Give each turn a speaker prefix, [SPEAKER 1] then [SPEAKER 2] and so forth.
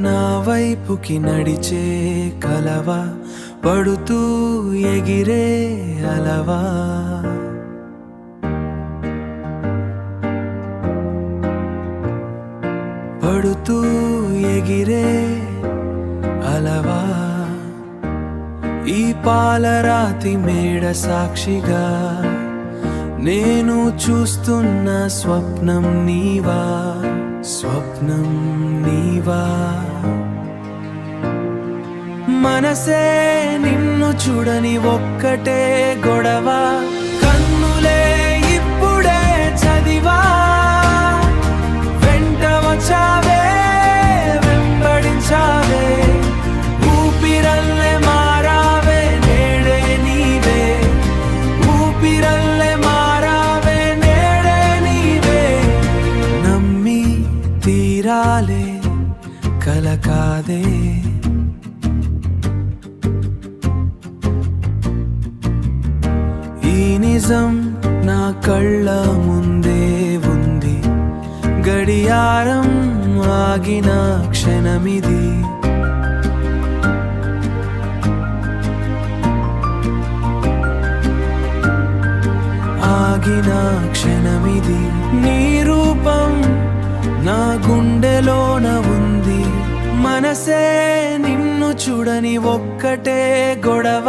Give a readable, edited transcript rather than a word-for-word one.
[SPEAKER 1] నా వైపుకి నడిచే కలవా, పడుతూ ఎగిరే అలవా. పడుతూ ఎగిరే అలవా. ఈ పాలరాతి మేడ సాక్షిగా నేను చూస్తున్న స్వప్నం నీవా, స్వప్నం నీవా. మనసే నిన్ను చూడని ఒక్కటే గొడవ, కన్నులే ఇప్పుడే చదివా. వెంట వచ్చావే, వెంబడించావే, ఊపిరల్లే మారావే నేడే నీవే. ఊపిరల్లే మారావే నేడే నీవే. నమ్మి తీరాలే కల కాదే. ఈ నిజం నా కళ్ళ ముందే ఉంది, గడియారం ఆగిన క్షణమిది. ఆగిన క్షణమిది. నీ రూపం నా గుండెలోన ఉంది. మనసే నిన్ను చూడని ఒక్కటే గొడవ,